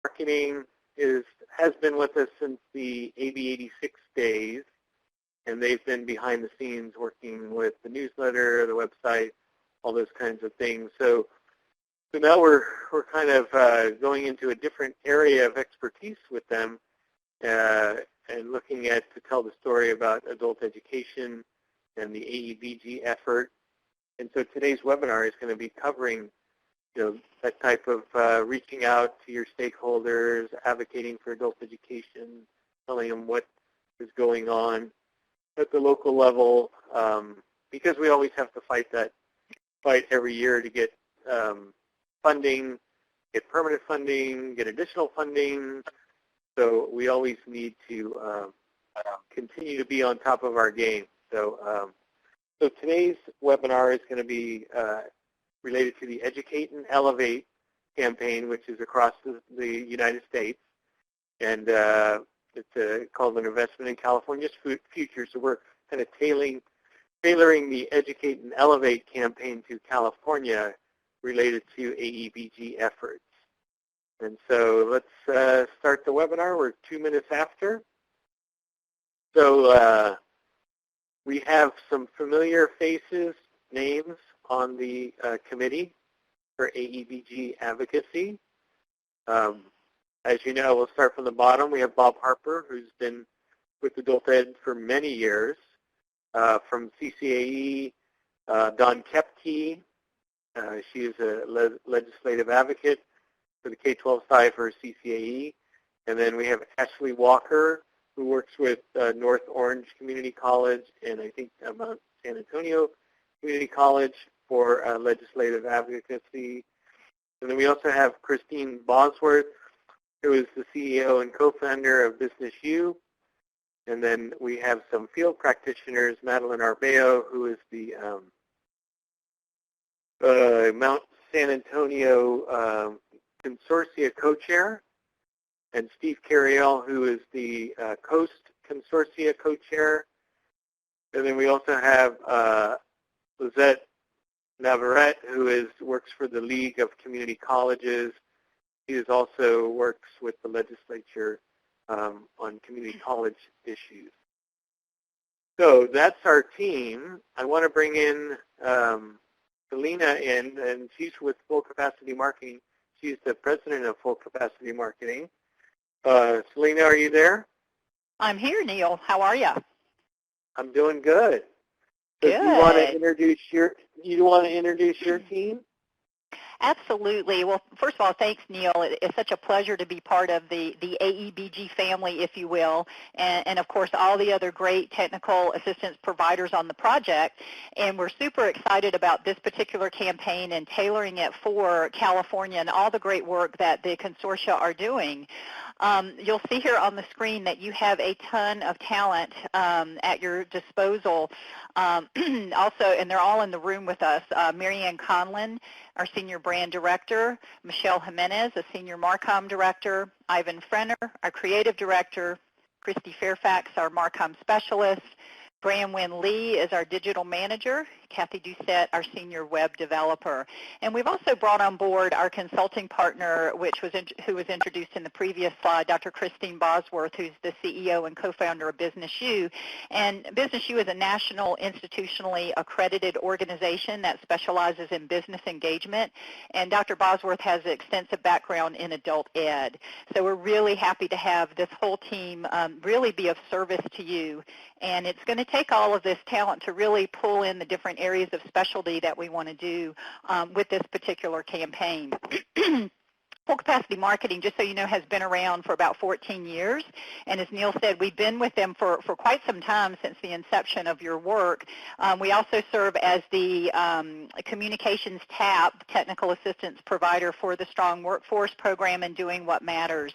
Marketing has been with us since the AB86 days, and they've been behind the scenes working with the newsletter, the website, all those kinds of things. So now we're kind of going into a different area of expertise with them and looking at to tell the story about adult education and the AEBG effort. And so today's webinar is going to be covering that type of reaching out to your stakeholders, advocating for adult education, telling them what is going on at the local level, because we always have to fight every year to get funding, get permanent funding, get additional funding. So we always need to continue to be on top of our game. So today's webinar is going to be related to the Educate and Elevate campaign, which is across the United States. And it's called an Investment in California's Future. So we're kind of tailoring the Educate and Elevate campaign to California related to AEBG efforts. And so let's start the webinar. We're 2 minutes after. So we have some familiar faces, names on the committee for AEBG advocacy. As you know, we'll start from the bottom. We have Bob Harper, who's been with Adult Ed for many years. From CCAE, Dawn Kepke, she is a legislative advocate for the K-12 side for CCAE. And then we have Ashley Walker, who works with North Orange Community College and I think Mount San Antonio Community College for legislative advocacy. And then we also have Christine Bosworth, who is the CEO and co-founder of Business U. And then we have some field practitioners, Madeline Arbeo, who is the Mount San Antonio Consortia co-chair, and Steve Carriel, who is the Coast Consortia co-chair. And then we also have Lizette Navarrete, who works for the League of Community Colleges. He also works with the legislature on community college issues. So that's our team. I want to bring in Selena in, and she's with Full Capacity Marketing. She's the president of Full Capacity Marketing. Selena, are you there? I'm here, Neil. How are you? I'm doing good. So good. Do you want to introduce your team? Absolutely. Well, first of all, thanks, Neil. It's such a pleasure to be part of the AEBG family, if you will, and of course, all the other great technical assistance providers on the project. And we're super excited about this particular campaign and tailoring it for California and all the great work that the consortia are doing. You'll see here on the screen that you have a ton of talent at your disposal. Also, and they're all in the room with us, Marianne Conlin, our Senior Brand Director, Michelle Jimenez, a Senior Marcom Director, Ivan Frenner, our Creative Director, Christy Fairfax, our Marcom Specialist, Bramwin Lee is our Digital Manager, Kathy Doucette, our Senior Web Developer. And we've also brought on board our consulting partner, who was introduced in the previous slide, Dr. Christine Bosworth, who's the CEO and co-founder of Business U. And Business U is a national institutionally accredited organization that specializes in business engagement. And Dr. Bosworth has an extensive background in adult ed. So we're really happy to have this whole team really be of service to you. And it's going to take all of this talent to really pull in the different areas of specialty that we want to do with this particular campaign. Full Capacity Marketing, just so you know, has been around for about 14 years. And as Neil said, we've been with them for quite some time since the inception of your work. We also serve as the Communications TAP, Technical Assistance Provider for the Strong Workforce Program and Doing What Matters.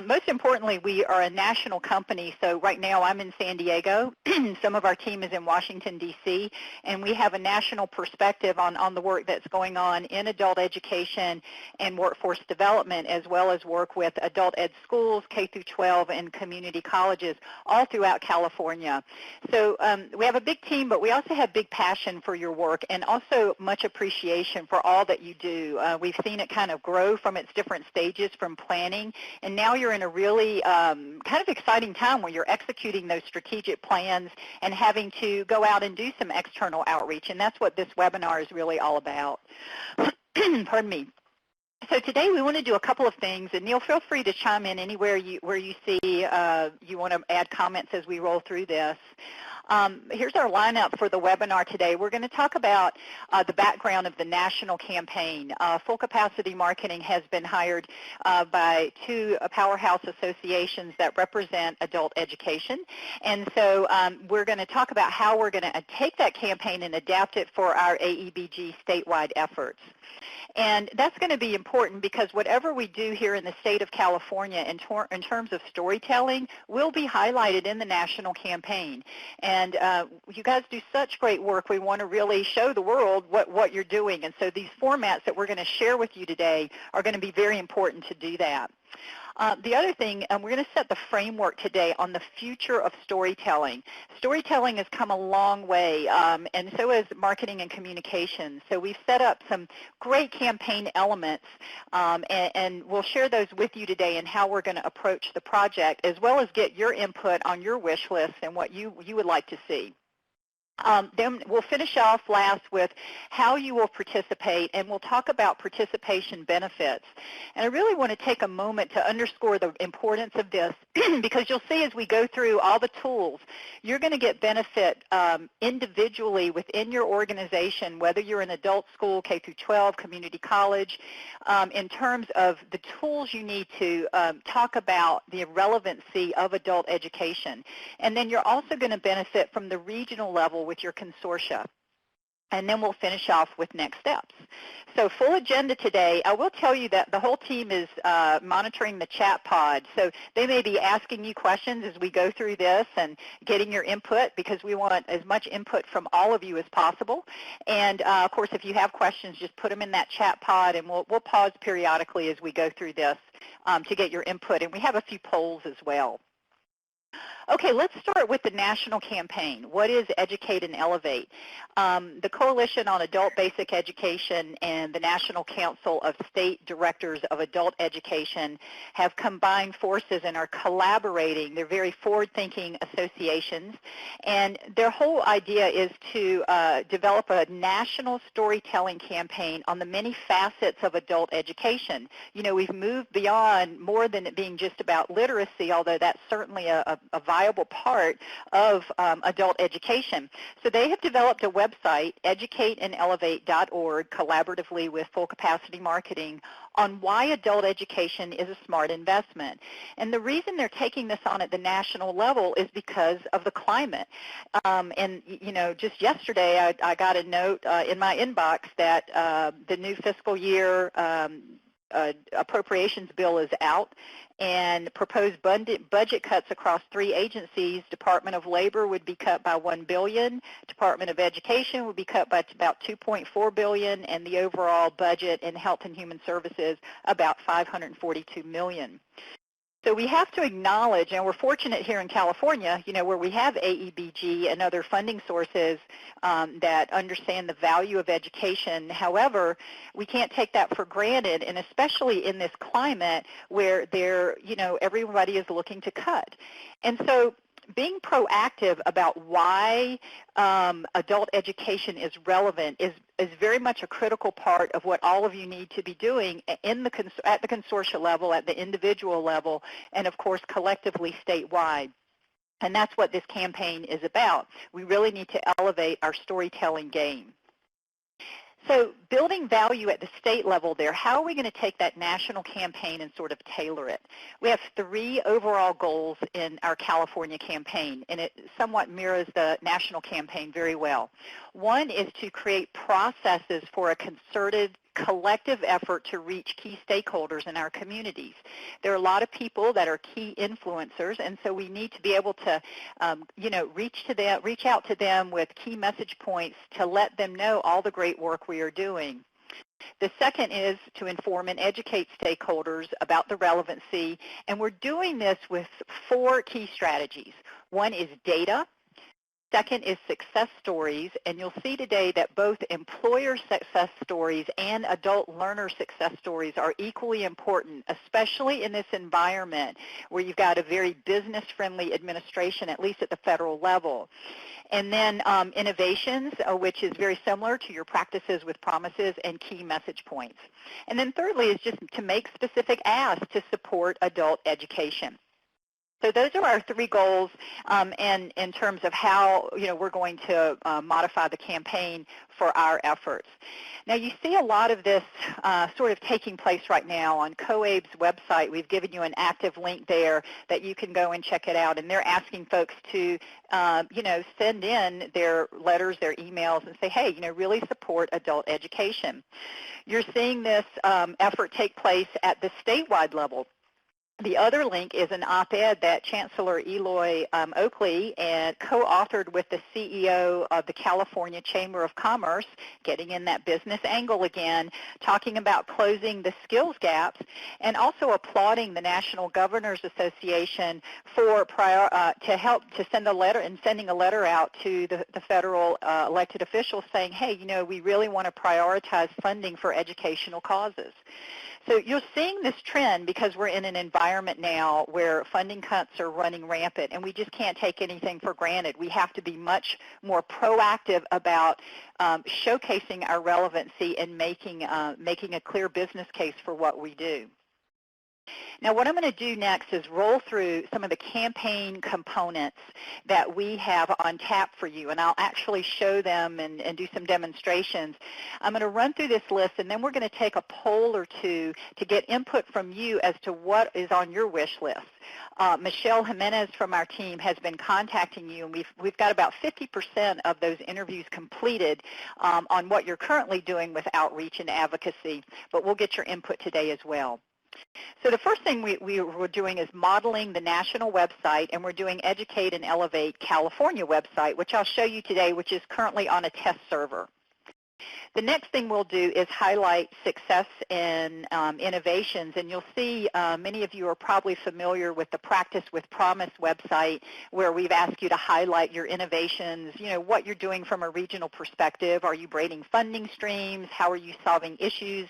Most importantly, we are a national company. So right now I'm in San Diego. Some of our team is in Washington, D.C. And we have a national perspective on the work that's going on in adult education and workforce development, as well as work with adult ed schools, K through 12, and community colleges all throughout California. So we have a big team, but we also have big passion for your work and also much appreciation for all that you do. We've seen it kind of grow from its different stages from planning, and now you're in a really kind of exciting time where you're executing those strategic plans and having to go out and do some external outreach, and that's what this webinar is really all about. Pardon me. So today we want to do a couple of things, and Neil, feel free to chime in anywhere where you see you want to add comments as we roll through this. Here's our lineup for the webinar today. We're going to talk about the background of the national campaign. Full Capacity Marketing has been hired by two powerhouse associations that represent adult education. And so we're going to talk about how we're going to take that campaign and adapt it for our AEBG statewide efforts. And that's going to be important because whatever we do here in the state of California in terms of storytelling will be highlighted in the national campaign. And you guys do such great work. We want to really show the world what you're doing. And so these formats that we're going to share with you today are going to be very important to do that. The other thing, we're going to set the framework today on the future of storytelling. Storytelling has come a long way, and so has marketing and communications. So we've set up some great campaign elements, and we'll share those with you today and how we're going to approach the project, as well as get your input on your wish list and what you would like to see. Then we'll finish off last with how you will participate, and we'll talk about participation benefits. And I really want to take a moment to underscore the importance of this because you'll see as we go through all the tools, you're going to get benefit individually within your organization, whether you're in adult school, K through 12, community college, in terms of the tools you need to talk about the relevancy of adult education. And then you're also going to benefit from the regional level with your consortia. And then we'll finish off with next steps. So full agenda today. I will tell you that the whole team is monitoring the chat pod. So they may be asking you questions as we go through this and getting your input because we want as much input from all of you as possible. And of course, if you have questions, just put them in that chat pod, and we'll pause periodically as we go through this to get your input. And we have a few polls as well. Okay, let's start with the national campaign. What is Educate and Elevate? The Coalition on Adult Basic Education and the National Council of State Directors of Adult Education have combined forces and are collaborating. They're very forward-thinking associations, and their whole idea is to develop a national storytelling campaign on the many facets of adult education. You know, we've moved beyond more than it being just about literacy, although that's certainly a viable part of adult education. So they have developed a website, educateandelevate.org, collaboratively with Full Capacity Marketing, on why adult education is a smart investment. And the reason they're taking this on at the national level is because of the climate. And, you know, just yesterday I got a note in my inbox that the new fiscal year appropriations bill is out, and proposed budget cuts across 3 agencies. Department of Labor would be cut by $1 billion, Department of Education would be cut by about $2.4 billion, and the overall budget in Health and Human Services about $542 million. So we have to acknowledge, and we're fortunate here in California, you know, where we have AEBG and other funding sources that understand the value of education. However, we can't take that for granted, and especially in this climate where everybody is looking to cut. And so being proactive about why adult education is relevant is very much a critical part of what all of you need to be doing at the consortia level, at the individual level, and of course collectively statewide. And that's what this campaign is about. We really need to elevate our storytelling game. So building value at the state level there, how are we going to take that national campaign and sort of tailor it? We have 3 overall goals in our California campaign, and it somewhat mirrors the national campaign very well. One is to create processes for a concerted collective effort to reach key stakeholders in our communities. There are a lot of people that are key influencers, and so we need to be able to, reach out to them with key message points to let them know all the great work we are doing. The second is to inform and educate stakeholders about the relevancy, and we're doing this with 4 key strategies. One is data. Second is success stories, and you'll see today that both employer success stories and adult learner success stories are equally important, especially in this environment where you've got a very business-friendly administration, at least at the federal level. And then innovations, which is very similar to your practices with promises and key message points. And then thirdly is just to make specific asks to support adult education. So those are our 3 goals, and in terms of how we're going to modify the campaign for our efforts. Now you see a lot of this sort of taking place right now on COABE's website. We've given you an active link there that you can go and check it out, and they're asking folks to send in their letters, their emails, and say, hey, really support adult education. You're seeing this effort take place at the statewide level. The other link is an op-ed that Chancellor Eloy Oakley co-authored with the CEO of the California Chamber of Commerce, getting in that business angle again, talking about closing the skills gaps, and also applauding the National Governors Association for sending a letter out to the federal elected officials saying, hey, we really want to prioritize funding for educational causes. So you're seeing this trend because we're in an environment now where funding cuts are running rampant, and we just can't take anything for granted. We have to be much more proactive about showcasing our relevancy and making a clear business case for what we do. Now what I'm going to do next is roll through some of the campaign components that we have on tap for you, and I'll actually show them and do some demonstrations. I'm going to run through this list, and then we're going to take a poll or 2 to get input from you as to what is on your wish list. Michelle Jimenez from our team has been contacting you, and we've got about 50% of those interviews completed on what you're currently doing with outreach and advocacy, but we'll get your input today as well. So the first thing we're doing is modeling the national website, and we're doing Educate and Elevate California website, which I'll show you today, which is currently on a test server. The next thing we'll do is highlight success in innovations, and you'll see many of you are probably familiar with the Practice with Promise website, where we've asked you to highlight your innovations, what you're doing from a regional perspective. Are you braiding funding streams? How are you solving issues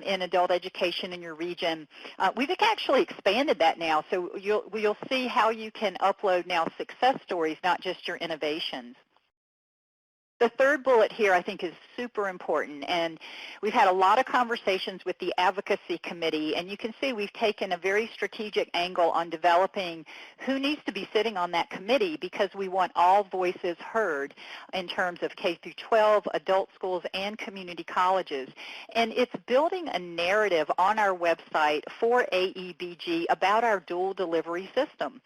in adult education in your region? We've actually expanded that now, so you'll see how you can upload now success stories, not just your innovations. The third bullet here I think is super important, and we've had a lot of conversations with the advocacy committee, and you can see we've taken a very strategic angle on developing who needs to be sitting on that committee, because we want all voices heard in terms of K through 12, adult schools, and community colleges. And it's building a narrative on our website for AEBG about our dual delivery system.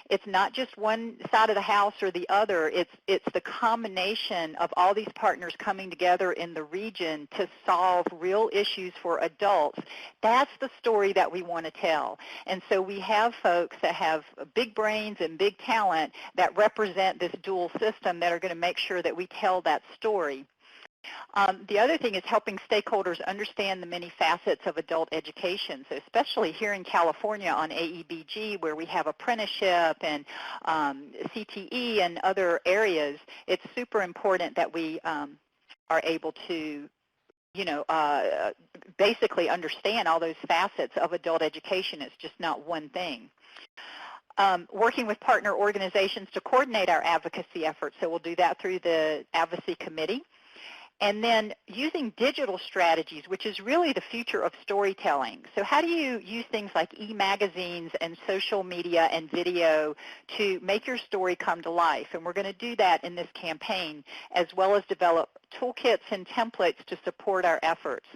It's not just one side of the house or the other. It's the combination of all these partners coming together in the region to solve real issues for adults. That's the story that we want to tell. And so we have folks that have big brains and big talent that represent this dual system that are going to make sure that we tell that story. The other thing is helping stakeholders understand the many facets of adult education. So especially here in California on AEBG, where we have apprenticeship and CTE and other areas, it's super important that we are able to basically understand all those facets of adult education. It's just not one thing. Working with partner organizations to coordinate our advocacy efforts. So we'll do that through the advocacy committee. And then using digital strategies, which is really the future of storytelling. So how do you use things like e-magazines and social media and video to make your story come to life? And we're going to do that in this campaign, as well as develop toolkits and templates to support our efforts.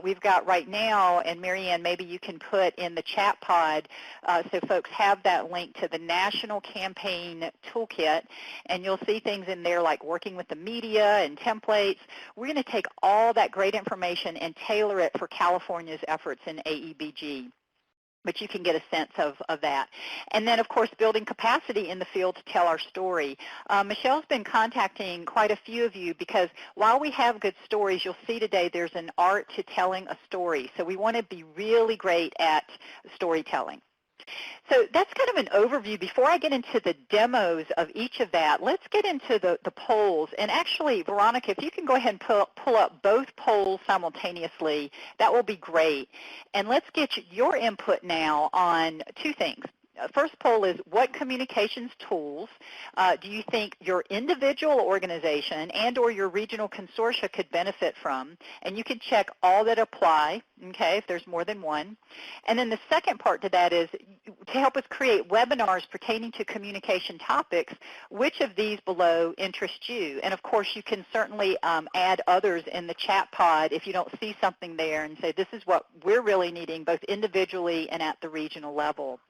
We've got right now, and Marianne, maybe you can put in the chat pod so folks have that link to the National Campaign Toolkit, and you'll see things in there like working with the media and templates. We're going to take all that great information and tailor it for California's efforts in AEBG. but you can get a sense of that. And then, of course, building capacity in the field to tell our story. Michelle's been contacting quite a few of you because while we have good stories, you'll see today there's an art to telling a story. So we want to be really great at storytelling. So that's kind of an overview. Before I get into the demos of each of that, let's get into the polls. And actually, Veronica, if you can go ahead and pull up both polls simultaneously, that will be great. And let's get your input now on two things. First poll is, what communications tools do you think your individual organization and or your regional consortia could benefit from? And you can check all that apply, okay, if there's more than one. And then the second part to that is to help us create webinars pertaining to communication topics, which of these below interest you? And of course, you can certainly add others in the chat pod if you don't see something there and say, this is what we're really needing both individually and at the regional level.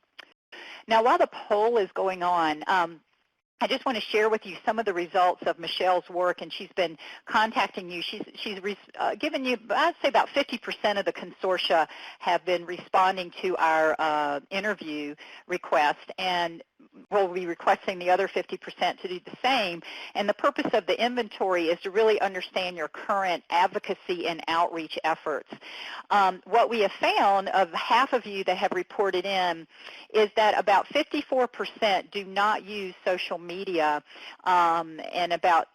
Now, while the poll is going on, I just want to share with you some of the results of Michelle's work, and she's been contacting you. She's given you, I'd say about 50% of the consortia have been responding to our interview request, and we'll be requesting the other 50% to do the same. And the purpose of the inventory is to really understand your current advocacy and outreach efforts. What we have found of half of you that have reported in is that about 54% do not use social media, and about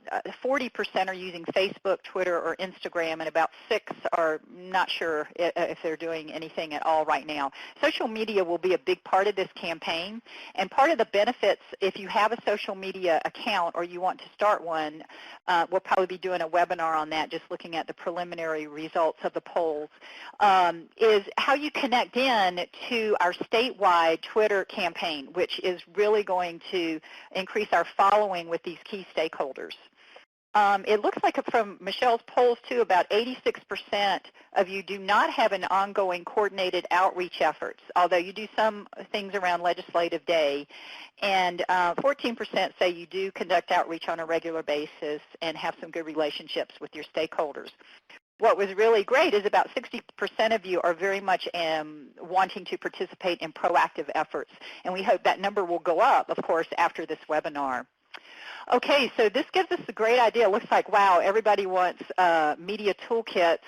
40% are using Facebook, Twitter, or Instagram, and about 6% are not sure if they're doing anything at all right now. Social media will be a big part of this campaign, and part of the benefits, if you have a social media account or you want to start one, we'll probably be doing a webinar on that, just looking at the preliminary results of the polls, is how you connect in to our statewide Twitter campaign, which is really going to increase our following with these key stakeholders. It looks like from Michelle's polls, too, about 86% of you do not have an ongoing coordinated outreach efforts, although you do some things around Legislative Day. And 14% say you do conduct outreach on a regular basis and have some good relationships with your stakeholders. What was really great is about 60% of you are very much wanting to participate in proactive efforts, and we hope that number will go up, of course, after this webinar. Okay, so this gives us a great idea. It looks like, wow, everybody wants media toolkits.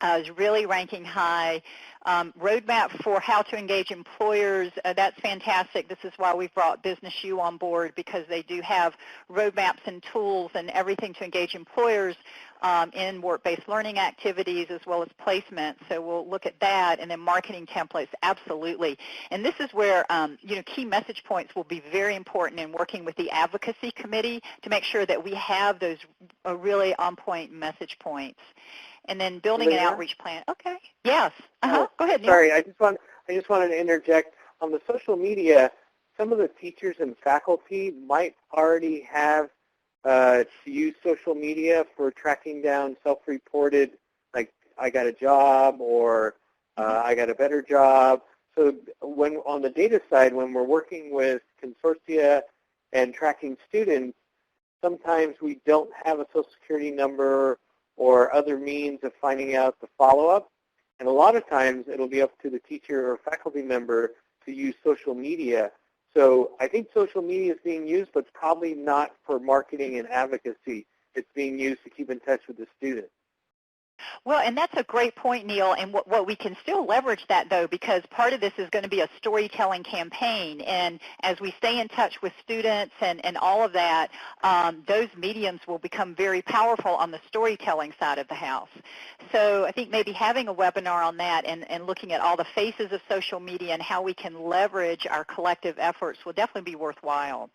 Is really ranking high. Roadmap for how to engage employers, that's fantastic. This is why we've brought Business U on board, because they do have roadmaps and tools and everything to engage employers in work-based learning activities as well as placement. So we'll look at that. And then marketing templates, absolutely. And this is where key message points will be very important in working with the advocacy committee to make sure that we have those really on-point message points. And then building an outreach plan. Okay. Yes. Go ahead, Neil. Sorry, I just wanted to interject on the social media. Some of the teachers and faculty might already have to use social media for tracking down self-reported, like I got a job or I got a better job. So when on the data side, when we're working with consortia and tracking students, sometimes we don't have a Social Security number or other means of finding out the follow-up. And a lot of times it'll be up to the teacher or faculty member to use social media. So I think social media is being used, but probably not for marketing and advocacy. It's being used to keep in touch with the students. Well, and that's a great point, Neil, and what we can still leverage that, though, because part of this is going to be a storytelling campaign, and as we stay in touch with students and all of that, those mediums will become very powerful on the storytelling side of the house. So I think maybe having a webinar on that and looking at all the faces of social media and how we can leverage our collective efforts will definitely be worthwhile.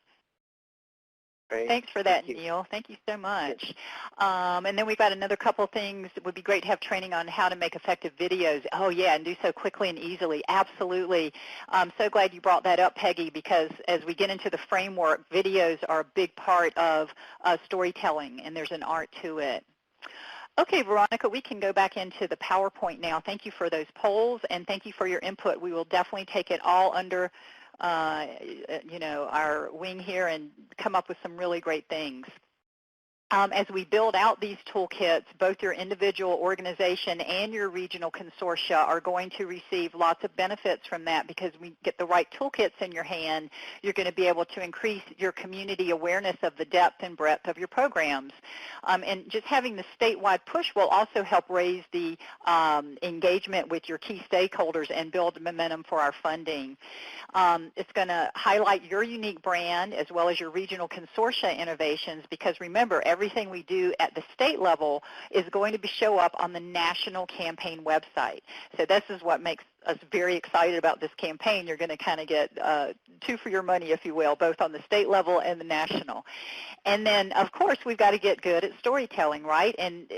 Great. Thanks for that, Neil. Thank you so much. And then we've got another couple things. It would be great to have training on how to make effective videos. Oh, yeah, and do so quickly and easily. Absolutely. I'm so glad you brought that up, Peggy, because as we get into the framework, videos are a big part of storytelling, and there's an art to it. Okay, Veronica, we can go back into the PowerPoint now. Thank you for those polls, and thank you for your input. We will definitely take it all under our wing here and come up with some really great things. as we build out these toolkits, both your individual organization and your regional consortia are going to receive lots of benefits from that, because we get the right toolkits in your hand. You're going to be able to increase your community awareness of the depth and breadth of your programs. And just having the statewide push will also help raise the engagement with your key stakeholders and build momentum for our funding. It's going to highlight your unique brand as well as your regional consortia innovations, because remember, everything we do at the state level is going to show up on the national campaign website. So this is what makes us very excited about this campaign. You're going to kind of get two for your money, if you will, both on the state level and the national. And then, of course, we've got to get good at storytelling, right? And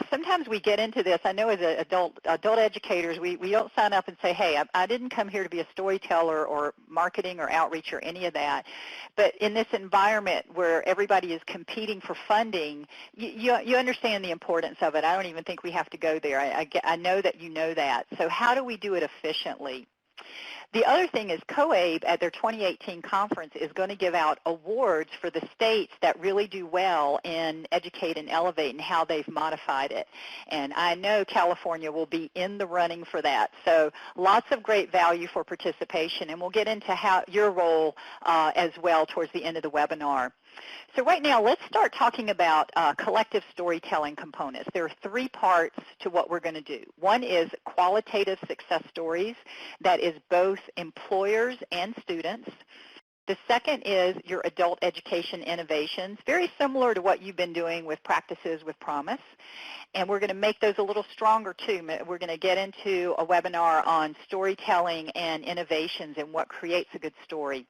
sometimes we get into this. I know as adult educators, we don't sign up and say, hey, I didn't come here to be a storyteller or marketing or outreach or any of that. But in this environment where everybody is competing for funding, you understand the importance of it. I don't even think we have to go there. I know that you know that. So how do we do it efficiently? The other thing is COABE at their 2018 conference is going to give out awards for the states that really do well in Educate and Elevate and how they've modified it. And I know California will be in the running for that. So lots of great value for participation, and we'll get into how your role as well towards the end of the webinar. So right now, let's start talking about collective storytelling components. There are three parts to what we're going to do. One is qualitative success stories. That is both employers and students. The second is your adult education innovations, very similar to what you've been doing with Practices with Promise. And we're going to make those a little stronger, too. We're going to get into a webinar on storytelling and innovations and what creates a good story.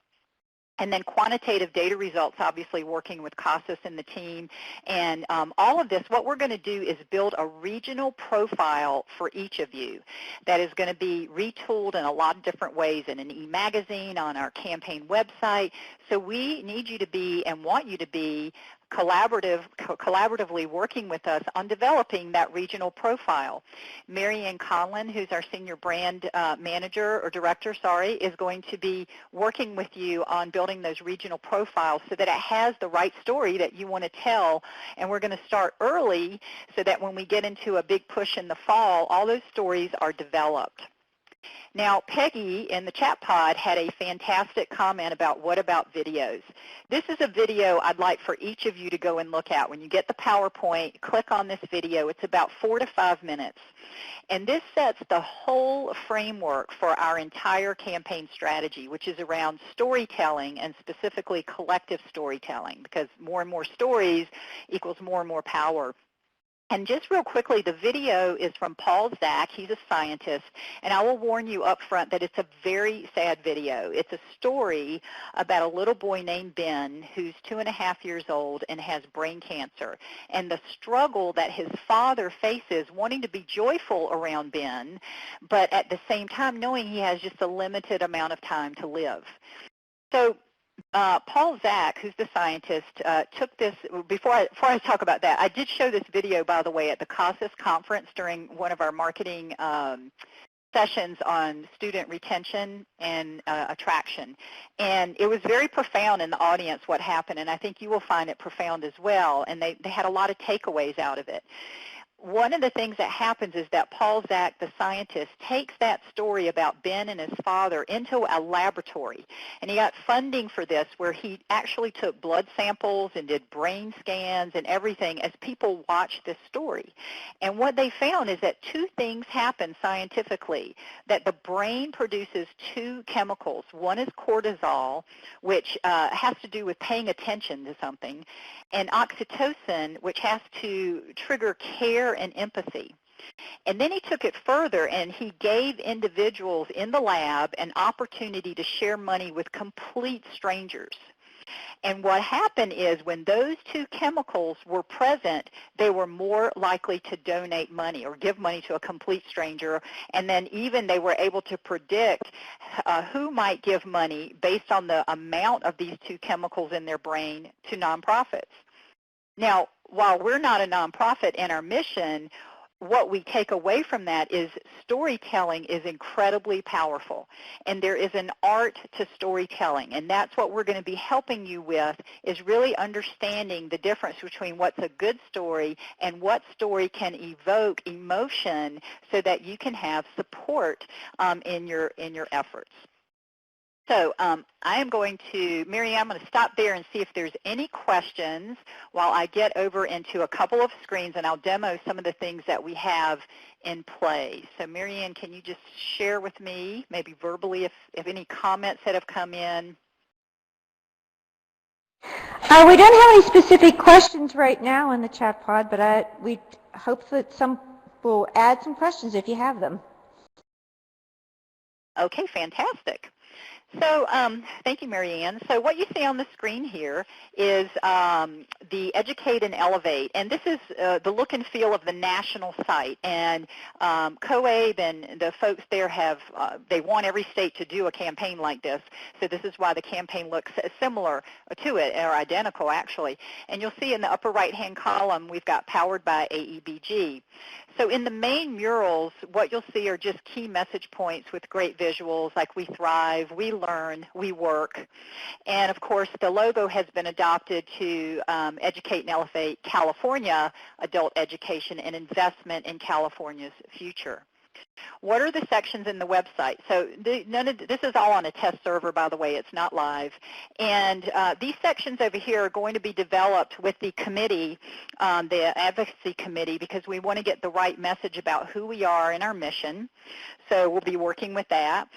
And then quantitative data results, obviously working with CASAS and the team. And all of this, what we're going to do is build a regional profile for each of you that is going to be retooled in a lot of different ways in an e-magazine, on our campaign website. So we need you to be and want you to be collaboratively working with us on developing that regional profile. Marianne Conlon, who's our senior brand manager or director, is going to be working with you on building those regional profiles so that it has the right story that you want to tell. And we're going to start early so that when we get into a big push in the fall, all those stories are developed. Now, Peggy in the chat pod had a fantastic comment about what about videos. This is a video I'd like for each of you to go and look at. When you get the PowerPoint, click on this video. It's about 4 to 5 minutes. And this sets the whole framework for our entire campaign strategy, which is around storytelling and specifically collective storytelling, because more and more stories equals more and more power. And just real quickly, the video is from Paul Zach. He's a scientist, and I will warn you up front that it's a very sad video. It's a story about a little boy named Ben who's 2.5 years old and has brain cancer, and the struggle that his father faces wanting to be joyful around Ben, but at the same time knowing he has just a limited amount of time to live. So Paul Zach, who's the scientist, took this, before I talk about that, I did show this video, by the way, at the CASAS conference during one of our marketing sessions on student retention and attraction. And it was very profound in the audience what happened, and I think you will find it profound as well. And they had a lot of takeaways out of it. One of the things that happens is that Paul Zach, the scientist, takes that story about Ben and his father into a laboratory. And he got funding for this where he actually took blood samples and did brain scans and everything as people watched this story. And what they found is that two things happen scientifically, that the brain produces two chemicals. One is cortisol, which has to do with paying attention to something, and oxytocin, which has to trigger care and empathy. And then he took it further, and he gave individuals in the lab an opportunity to share money with complete strangers. And what happened is when those two chemicals were present, they were more likely to donate money or give money to a complete stranger. And then even they were able to predict who might give money based on the amount of these two chemicals in their brain to nonprofits. Now, while we're not a nonprofit in our mission, what we take away from that is storytelling is incredibly powerful, and there is an art to storytelling, and that's what we're going to be helping you with, is really understanding the difference between what's a good story and what story can evoke emotion so that you can have support in your efforts. So I am going to, Marianne, I'm going to stop there and see if there's any questions while I get over into a couple of screens, and I'll demo some of the things that we have in play. So Marianne, can you just share with me, maybe verbally, if any comments that have come in? We don't have any specific questions right now in the chat pod, but we hope that some will add some questions if you have them. Okay, fantastic. So thank you, Marianne. So what you see on the screen here is the Educate and Elevate, and this is the look and feel of the national site. And COABE and the folks there have, they want every state to do a campaign like this, so this is why the campaign looks similar to it, or identical actually. And you'll see in the upper right-hand column, we've got Powered by AEBG. So in the main murals, what you'll see are just key message points with great visuals like we thrive, we learn, we work. And of course, the logo has been adopted to Educate and Elevate California adult education and investment in California's future. What are the sections in the website? So this is all on a test server, by the way. It's not live. And these sections over here are going to be developed with the committee, the advocacy committee, because we want to get the right message about who we are and our mission. So we'll be working with that.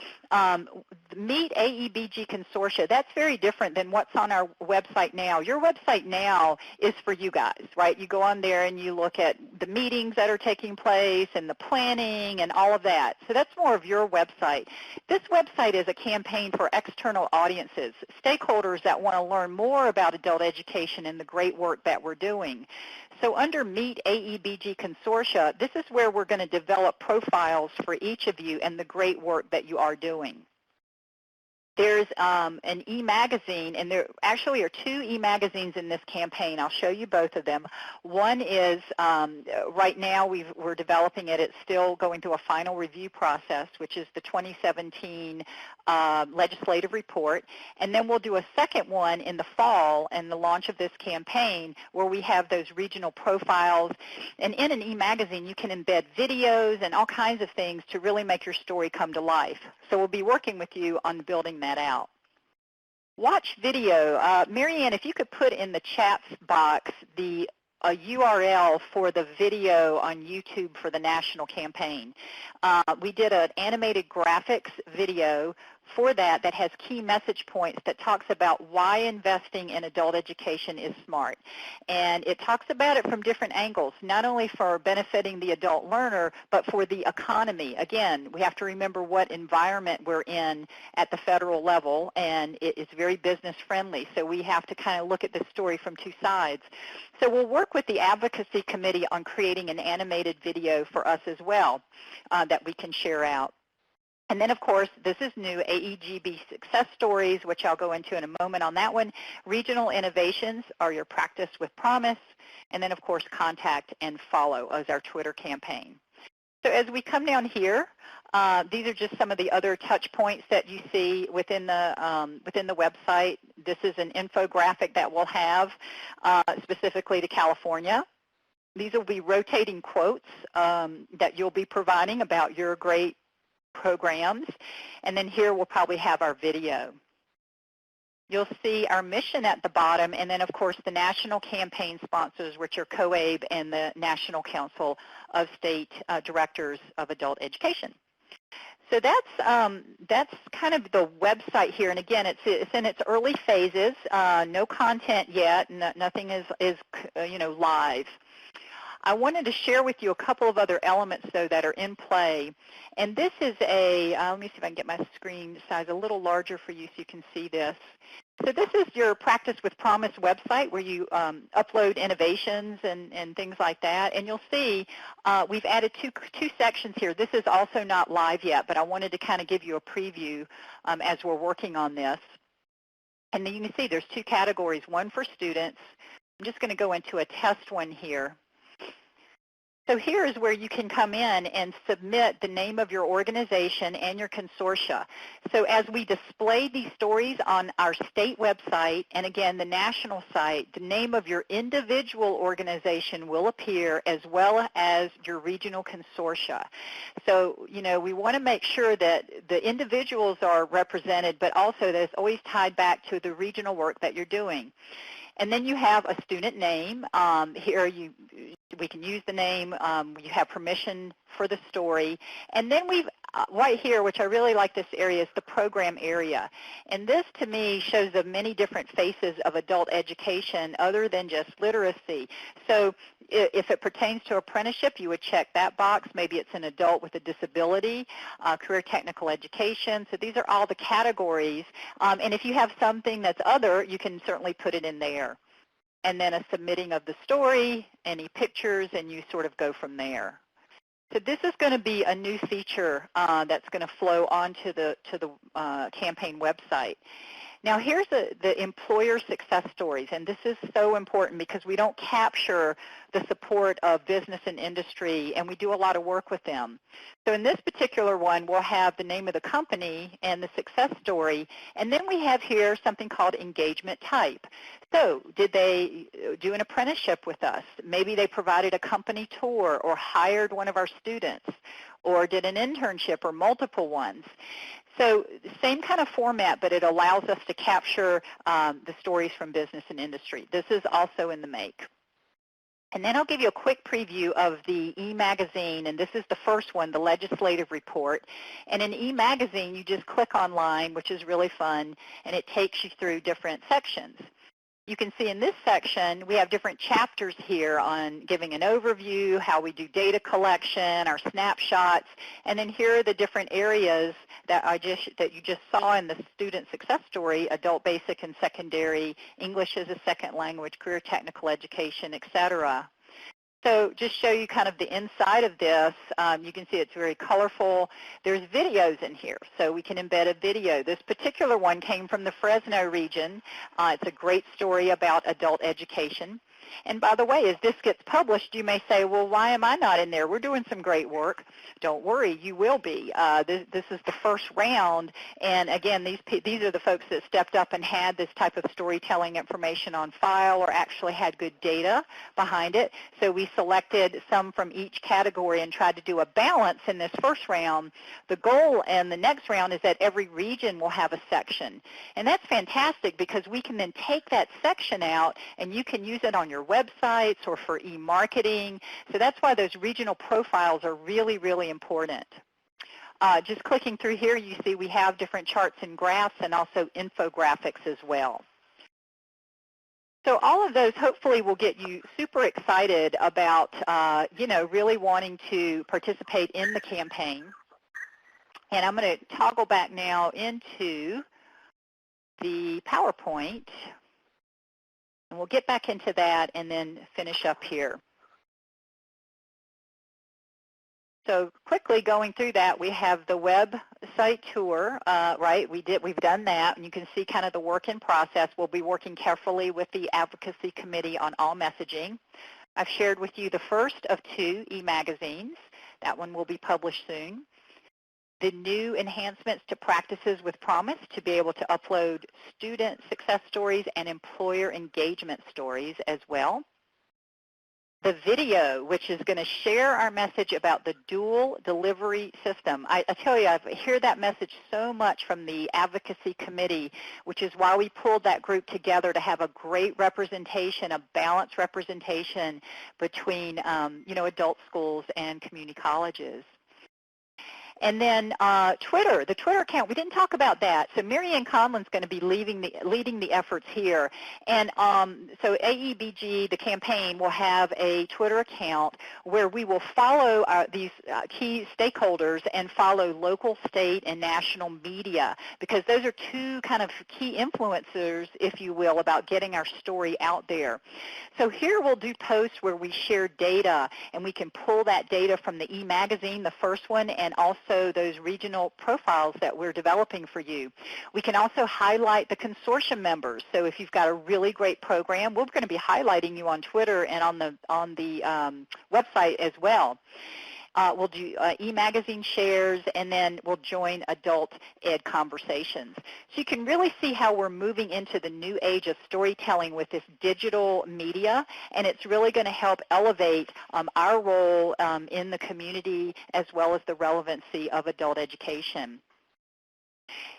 Meet AEBG Consortia. That's very different than what's on our website now. Your website now is for you guys, right? You go on there and you look at the meetings that are taking place and the planning and all of that. So that's more of your website. This website is a campaign for external audiences, stakeholders that want to learn more about adult education and the great work that we're doing. So under Meet AEBG Consortia, this is where we're going to develop profiles for each of you and the great work that you are doing. There's an e-magazine, and there actually are two e-magazines in this campaign. I'll show you both of them. One is, right now we're developing it. It's still going through a final review process, which is the 2017 legislative report. And then we'll do a second one in the fall and the launch of this campaign where we have those regional profiles. And in an e-magazine, you can embed videos and all kinds of things to really make your story come to life. So we'll be working with you on building that out. Watch video. Marianne, if you could put in the chat box a URL for the video on YouTube for the national campaign. We did an animated graphics video for that has key message points that talks about why investing in adult education is smart. And it talks about it from different angles, not only for benefiting the adult learner, but for the economy. Again, we have to remember what environment we're in at the federal level, and it is very business friendly. So we have to kind of look at this story from two sides. So we'll work with the advocacy committee on creating an animated video for us as well that we can share out. And then, of course, this is new, AEBG success stories, which I'll go into in a moment on that one. Regional innovations are your practice with promise. And then, of course, contact and follow as our Twitter campaign. So as we come down here, these are just some of the other touch points that you see within the website. This is an infographic that we'll have specifically to California. These will be rotating quotes that you'll be providing about your great programs. And then here we'll probably have our video. You'll see our mission at the bottom, and then, of course, the national campaign sponsors, which are COABE and the National Council of State Directors of Adult Education. So that's kind of the website here. And again, it's in its early phases. No content yet. Nothing is live. I wanted to share with you a couple of other elements, though, that are in play. And this is let me see if I can get my screen size a little larger for you so you can see this. So this is your Practice with Promise website where you upload innovations and things like that. And you'll see we've added two sections here. This is also not live yet, but I wanted to kind of give you a preview as we're working on this. And then you can see there's two categories, one for students. I'm just going to go into a test one here. So here is where you can come in and submit the name of your organization and your consortia. So as we display these stories on our state website and again the national site, the name of your individual organization will appear as well as your regional consortia. So, you know, we want to make sure that the individuals are represented, but also that it's always tied back to the regional work that you're doing. And then you have a student name. Here we can use the name. You have permission for the story. And then we've, right here, which I really like this area, is the program area. And this, to me, shows the many different faces of adult education other than just literacy. So if it pertains to apprenticeship, you would check that box. Maybe it's an adult with a disability, career technical education. So these are all the categories. And if you have something that's other, you can certainly put it in there. And then a submitting of the story, any pictures, and you sort of go from there. So this is going to be a new feature that's going to flow onto the campaign website. Now here's the employer success stories, and this is so important because we don't capture the support of business and industry, and we do a lot of work with them. So in this particular one, we'll have the name of the company and the success story, and then we have here something called engagement type. So did they do an apprenticeship with us? Maybe they provided a company tour or hired one of our students, or did an internship or multiple ones. So same kind of format, but it allows us to capture the stories from business and industry. This is also in the make. And then I'll give you a quick preview of the e-magazine, and this is the first one, the legislative report. And in e-magazine, you just click online, which is really fun, and it takes you through different sections. You can see in this section, we have different chapters here on giving an overview, how we do data collection, our snapshots, and then here are the different areas that you just saw in the student success story: adult basic and secondary, English as a second language, career technical education, etc. So just show you kind of the inside of this. You can see it's very colorful. There's videos in here, so we can embed a video. This particular one came from the Fresno region. It's a great story about adult education. And by the way, as this gets published, you may say, well, why am I not in there? We're doing some great work. Don't worry, you will be. This is the first round, and again, these are the folks that stepped up and had this type of storytelling information on file or actually had good data behind it. So we selected some from each category and tried to do a balance in this first round. The goal in the next round is that every region will have a section. And that's fantastic because we can then take that section out and you can use it on your websites or for e-marketing. So that's why those regional profiles are really, really important. Just clicking through here, you see we have different charts and graphs and also infographics as well. So all of those hopefully will get you super excited about, really wanting to participate in the campaign. And I'm going to toggle back now into the PowerPoint. And we'll get back into that and then finish up here. So quickly going through that, we have the website tour, right? We've done that, and you can see kind of the work in process. We'll be working carefully with the Advocacy Committee on all messaging. I've shared with you the first of 2 e-magazines. That one will be published soon. The new enhancements to Practices with Promise to be able to upload student success stories and employer engagement stories as well. The video, which is going to share our message about the dual delivery system. I tell you, I hear that message so much from the Advocacy Committee, which is why we pulled that group together to have a great representation, a balanced representation between, adult schools and community colleges. And then Twitter, the Twitter account, we didn't talk about that. So Marianne Conlon's going to be leading the efforts here. And so AEBG, the campaign, will have a Twitter account where we will follow these key stakeholders and follow local, state, and national media, because those are 2 kind of key influencers, if you will, about getting our story out there. So here we'll do posts where we share data, and we can pull that data from the e-magazine, the first one, and also also those regional profiles that we're developing for you. We can also highlight the consortium members. So if you've got a really great program, we're going to be highlighting you on Twitter and on the website as well. We'll do e-magazine shares, and then we'll join adult ed conversations. So you can really see how we're moving into the new age of storytelling with this digital media, and it's really going to help elevate our role in the community as well as the relevancy of adult education.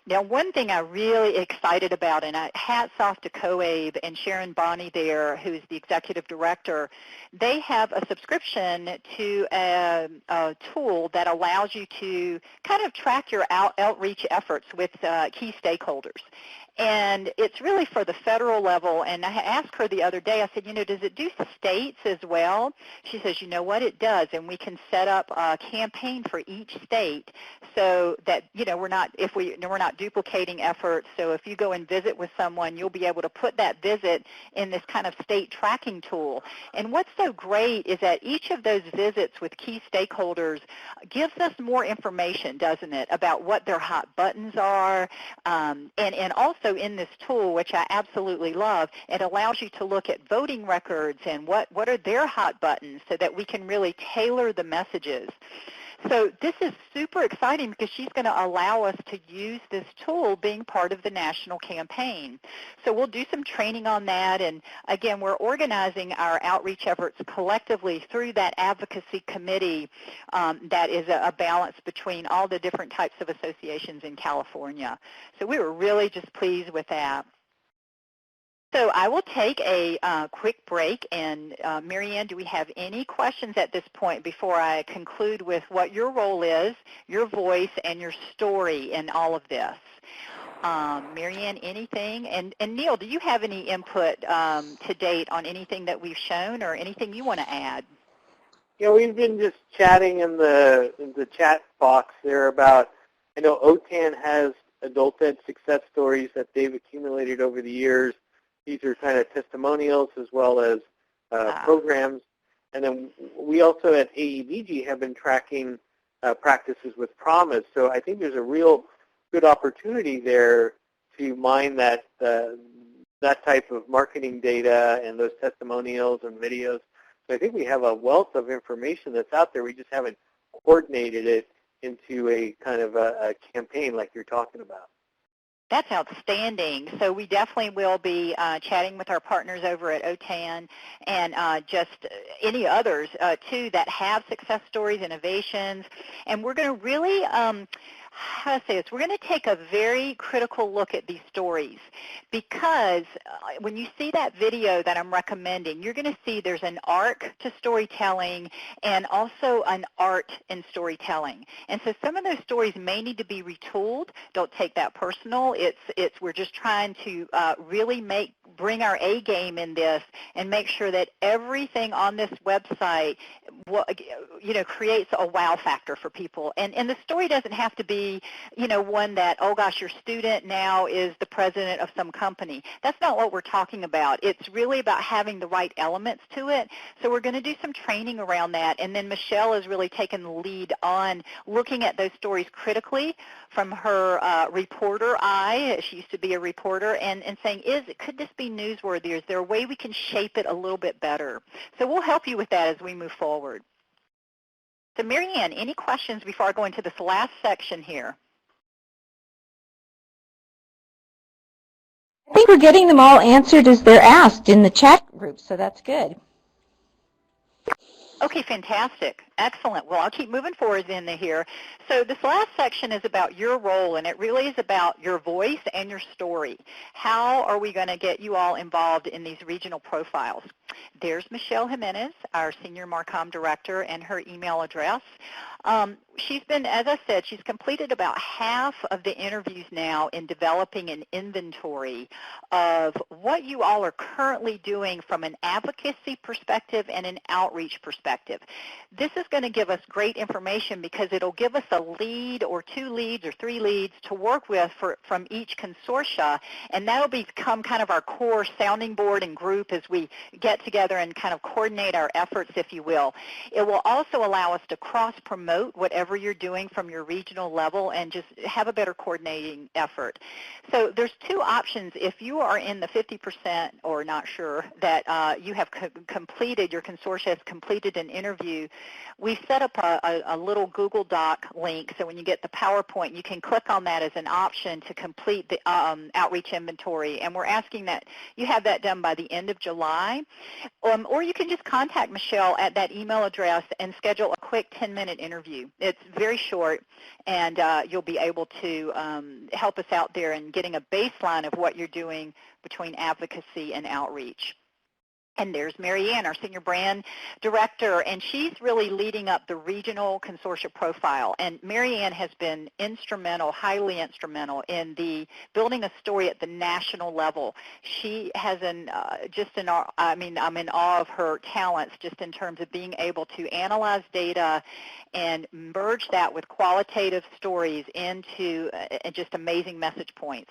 Now, one thing I'm really excited about, and hats off to COABE and Sharon Bonney there, who's the executive director, they have a subscription to a tool that allows you to kind of track your outreach efforts with key stakeholders. And it's really for the federal level. And I asked her the other day, I said, does it do states as well? She says, you know what, it does. And we can set up a campaign for each state so that, we're not duplicating efforts. So if you go and visit with someone, you'll be able to put that visit in this kind of state tracking tool. And what's so great is that each of those visits with key stakeholders gives us more information, doesn't it, about what their hot buttons are, and also in this tool, which I absolutely love, it allows you to look at voting records and what are their hot buttons so that we can really tailor the messages. So this is super exciting because she's going to allow us to use this tool being part of the national campaign. So we'll do some training on that, and again, we're organizing our outreach efforts collectively through that advocacy committee that is a balance between all the different types of associations in California. So we were really just pleased with that. So I will take a quick break, and Marianne, do we have any questions at this point before I conclude with what your role is, your voice, and your story in all of this? Marianne, anything? And Neil, do you have any input to date on anything that we've shown or anything you want to add? Yeah, we've been just chatting in the chat box there about, I know OTAN has adult ed success stories that they've accumulated over the years. These are kind of testimonials as well as programs. And then we also at AEBG have been tracking practices with Promise. So I think there's a real good opportunity there to mine that type of marketing data and those testimonials and videos. So I think we have a wealth of information that's out there. We just haven't coordinated it into a kind of a campaign like you're talking about. That's outstanding. So we definitely will be chatting with our partners over at OTAN and just any others, too, that have success stories, innovations. And we're going to really, how to say this, we're going to take a very critical look at these stories because when you see that video that I'm recommending, you're going to see there's an arc to storytelling and also an art in storytelling. And so some of those stories may need to be retooled. Don't take that personal. We're just trying to really bring our A game in this and make sure that everything on this website creates a wow factor for people. And the story doesn't have to be, one that, oh gosh, your student now is the president of some company. That's not what we're talking about. It's really about having the right elements to it. So we're going to do some training around that. And then Michelle has really taken the lead on looking at those stories critically from her reporter eye. She used to be a reporter, and saying, could this be newsworthy? Is there a way we can shape it a little bit better? So we'll help you with that as we move forward. So Marianne, any questions before I go into this last section here? I think we're getting them all answered as they're asked in the chat group, so that's good. Okay, fantastic. Excellent. Well, I'll keep moving forward in here. So this last section is about your role, and it really is about your voice and your story. How are we going to get you all involved in these regional profiles? There's Michelle Jimenez, our Senior Marcom Director, and her email address. She's been, as I said, she's completed about half of the interviews now in developing an inventory of what you all are currently doing from an advocacy perspective and an outreach perspective. This is going to give us great information because it'll give us a lead or 2 leads or 3 leads to work with from each consortia, and that'll become kind of our core sounding board and group as we get together and kind of coordinate our efforts, if you will. It will also allow us to cross-promote whatever you're doing from your regional level and just have a better coordinating effort. So there's 2 options. If you are in the 50% or not sure that you have completed, your consortia has completed an interview, we set up a little Google Doc link, so when you get the PowerPoint, you can click on that as an option to complete the outreach inventory, and we're asking that you have that done by the end of July, or you can just contact Michelle at that email address and schedule a quick 10-minute interview. It's very short, and you'll be able to help us out there in getting a baseline of what you're doing between advocacy and outreach. And there's Mary Ann, our Senior Brand Director, and she's really leading up the regional consortia profile. And Mary Ann has been instrumental, highly instrumental, in the building a story at the national level. She has I'm in awe of her talents just in terms of being able to analyze data and merge that with qualitative stories into just amazing message points.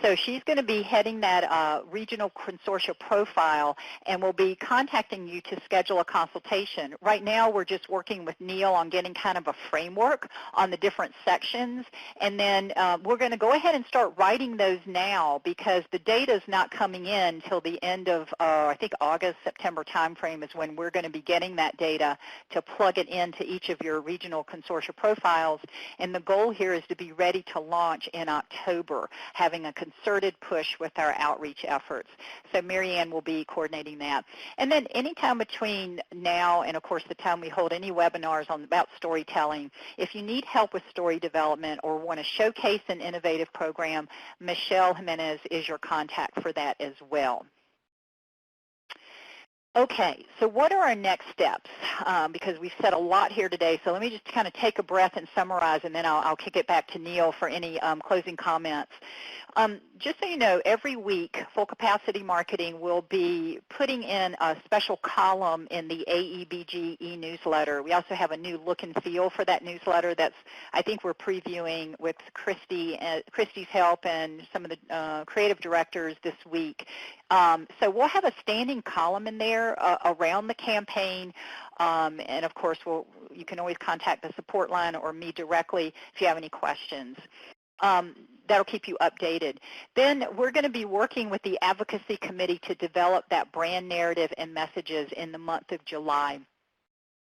So she's going to be heading that regional consortia profile, and we'll be contacting you to schedule a consultation. Right now we're just working with Neil on getting kind of a framework on the different sections, and then we're going to go ahead and start writing those now because the data is not coming in until the end of, I think, August, September timeframe is when we're going to be getting that data to plug it into each of your regional consortia profiles, and the goal here is to be ready to launch in October, having a concerted push with our outreach efforts. So Mary Ann will be coordinating that. And then anytime between now and, of course, the time we hold any webinars about storytelling, if you need help with story development or want to showcase an innovative program, Michelle Jimenez is your contact for that as well. Okay, so what are our next steps? Because we've said a lot here today, so let me just kind of take a breath and summarize, and then I'll kick it back to Neil for any closing comments. Just so you know, every week, Full Capacity Marketing will be putting in a special column in the AEBG e-newsletter. We also have a new look and feel for that newsletter that's, I think we're previewing with Christy's help and some of the creative directors this week. So we'll have a standing column in there around the campaign, and of course, you can always contact the support line or me directly if you have any questions. That'll keep you updated. Then we're going to be working with the Advocacy Committee to develop that brand narrative and messages in the month of July.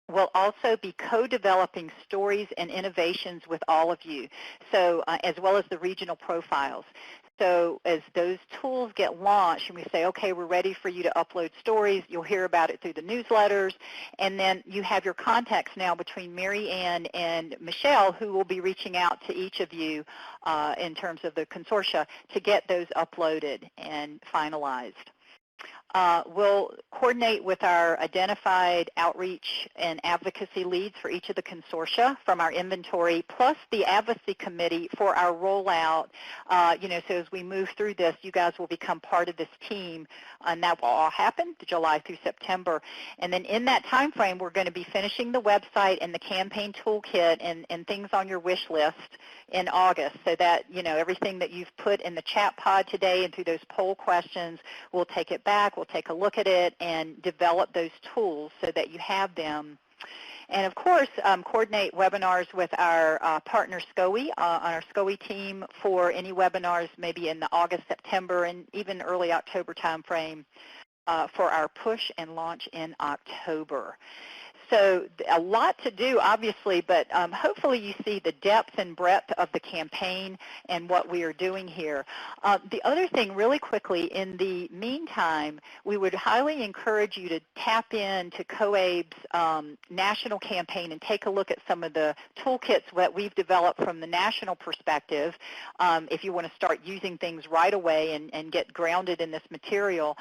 We'll also be co-developing stories and innovations with all of you, so as well as the regional profiles. So as those tools get launched and we say, okay, we're ready for you to upload stories, you'll hear about it through the newsletters, and then you have your contacts now between Mary Ann and Michelle, who will be reaching out to each of you in terms of the consortia to get those uploaded and finalized. We'll coordinate with our identified outreach and advocacy leads for each of the consortia from our inventory, plus the advocacy committee for our rollout. So as we move through this, you guys will become part of this team, and that will all happen July through September. And then in that time frame, we're going to be finishing the website and the campaign toolkit and things on your wish list in August, so that everything that you've put in the chat pod today and through those poll questions, we'll take it back, we'll take a look at it and develop those tools so that you have them. And of course, coordinate webinars with our partner SCOE on our SCOE team for any webinars maybe in the August, September, and even early October timeframe for our push and launch in October. So a lot to do, obviously, but hopefully you see the depth and breadth of the campaign and what we are doing here. The other thing, really quickly, in the meantime, we would highly encourage you to tap into COABE's national campaign and take a look at some of the toolkits that we've developed from the national perspective if you want to start using things right away and get grounded in this material.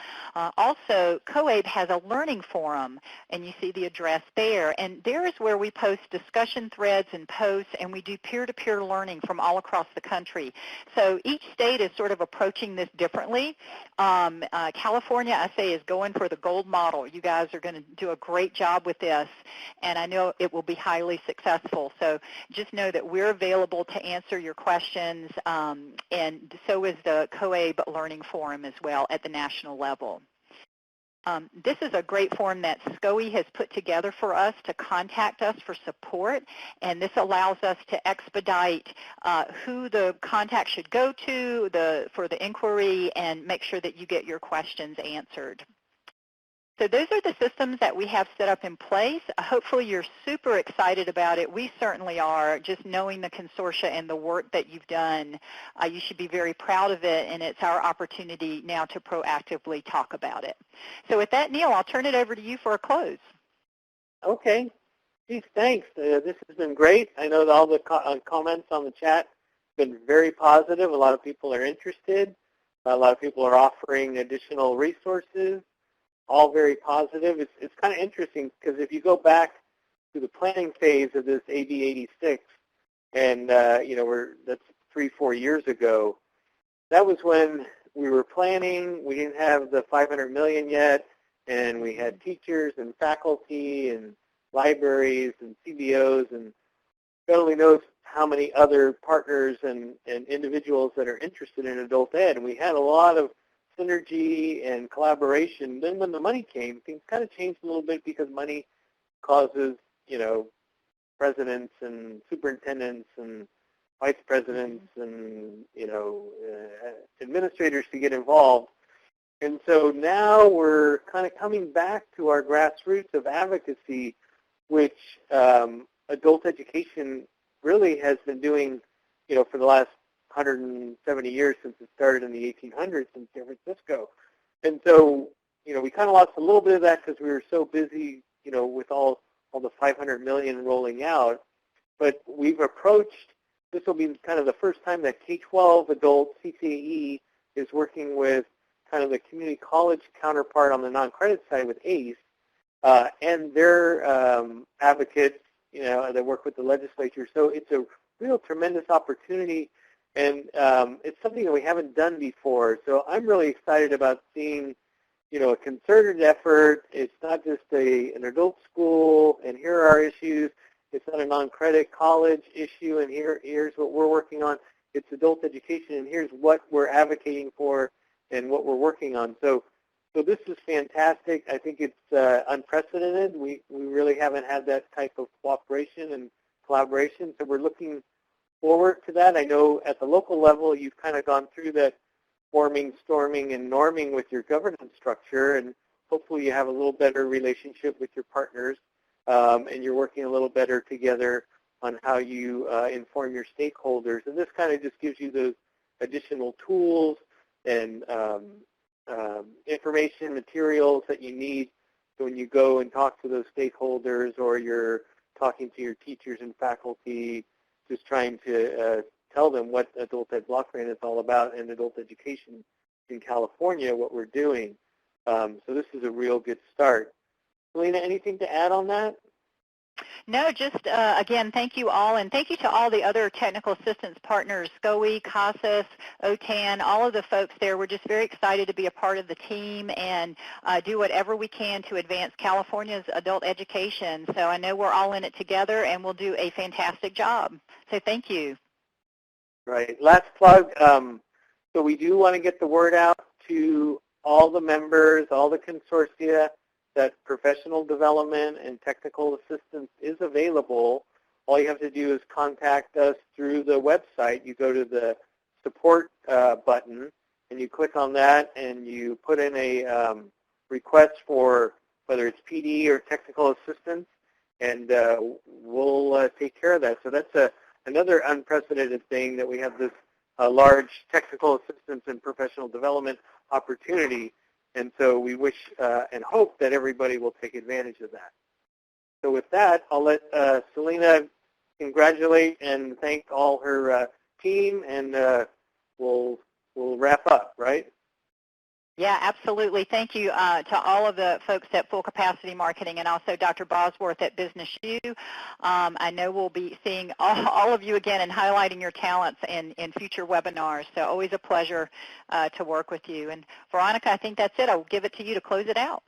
Also, COABE has a learning forum, and you see the address there, and there is where we post discussion threads and posts, and we do peer-to-peer learning from all across the country. So each state is sort of approaching this differently. California, I say, is going for the gold model. You guys are going to do a great job with this, and I know it will be highly successful. So just know that we're available to answer your questions, and so is the COABE Learning Forum as well at the national level. This is a great forum that SCOE has put together for us to contact us for support, and this allows us to expedite who the contact should go to for the inquiry and make sure that you get your questions answered. So those are the systems that we have set up in place. Hopefully you're super excited about it. We certainly are. Just knowing the consortia and the work that you've done, you should be very proud of it, and it's our opportunity now to proactively talk about it. So with that, Neil, I'll turn it over to you for a close. Okay. Geez, thanks. This has been great. I know that all the comments on the chat have been very positive. A lot of people are interested. A lot of people are offering additional resources. All very positive. It's kind of interesting because if you go back to the planning phase of this AB 86, and that's 3-4 years ago, that was when we were planning. We didn't have the $500 million yet, and we had teachers and faculty and libraries and CBOs, and God only knows how many other partners and individuals that are interested in adult ed. And we had a lot of synergy and collaboration. Then when the money came, things kind of changed a little bit because money causes, presidents and superintendents and vice presidents and, administrators to get involved. And so now we're kind of coming back to our grassroots of advocacy, which adult education really has been doing, for the last 170 years since it started in the 1800s in San Francisco. And so, we kind of lost a little bit of that because we were so busy, with all the $500 million rolling out. But we've approached, this will be kind of the first time that K-12 adult CCAE is working with kind of the community college counterpart on the non-credit side with ACE, and their advocates, that work with the legislature. So it's a real tremendous opportunity. And it's something that we haven't done before. So I'm really excited about seeing, a concerted effort. It's not just an adult school, and here are our issues. It's not a non-credit college issue, and here's what we're working on. It's adult education, and here's what we're advocating for and what we're working on. So this is fantastic. I think it's unprecedented. We really haven't had that type of cooperation and collaboration. So we're looking forward to that. I know at the local level you've kind of gone through that forming, storming, and norming with your governance structure, and hopefully you have a little better relationship with your partners, and you're working a little better together on how you inform your stakeholders. And this kind of just gives you those additional tools and information, materials that you need when you go and talk to those stakeholders, or you're talking to your teachers and faculty, just trying to tell them what Adult Ed Block Grant is all about and adult education in California, what we're doing. So this is a real good start. Selena, anything to add on that? No, just again, thank you all, and thank you to all the other technical assistance partners, SCOE, CASAS, OTAN, all of the folks there. We're just very excited to be a part of the team and do whatever we can to advance California's adult education. So I know we're all in it together, and we'll do a fantastic job. So thank you. Right. Last plug. So we do want to get the word out to all the members, all the consortia, that professional development and technical assistance is available. All you have to do is contact us through the website. You go to the support button, and you click on that, and you put in a request for whether it's PD or technical assistance, and we'll take care of that. So that's another unprecedented thing, that we have this large technical assistance and professional development opportunity. And so we wish and hope that everybody will take advantage of that. So with that, I'll let Selena congratulate and thank all her team, and we'll wrap up, right? Yeah, absolutely. Thank you to all of the folks at Full Capacity Marketing and also Dr. Bosworth at Business U. I know we'll be seeing all of you again and highlighting your talents in future webinars. So always a pleasure to work with you. And Veronica, I think that's it. I'll give it to you to close it out.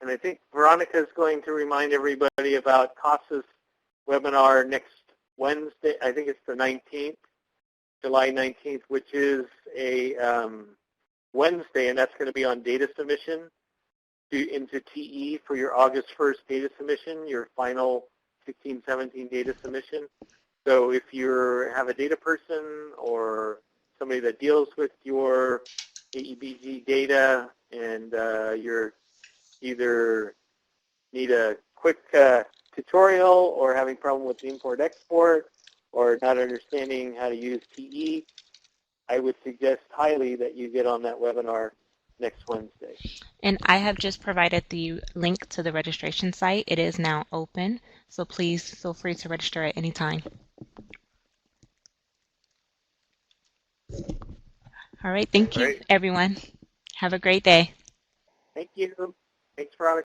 And I think Veronica is going to remind everybody about CASA's webinar next Wednesday. I think it's the 19th, July 19th, which is a Wednesday, and that's going to be on data submission into TE for your August 1st data submission, your final 16-17 data submission. So if you have a data person or somebody that deals with your AEBG data and you're either need a quick tutorial or having problem with the import-export or not understanding how to use TE, I would suggest highly that you get on that webinar next Wednesday. And I have just provided the link to the registration site. It is now open, so please feel free to register at any time. All right, thank you, everyone. Have a great day. Thank you. Thanks, Veronica.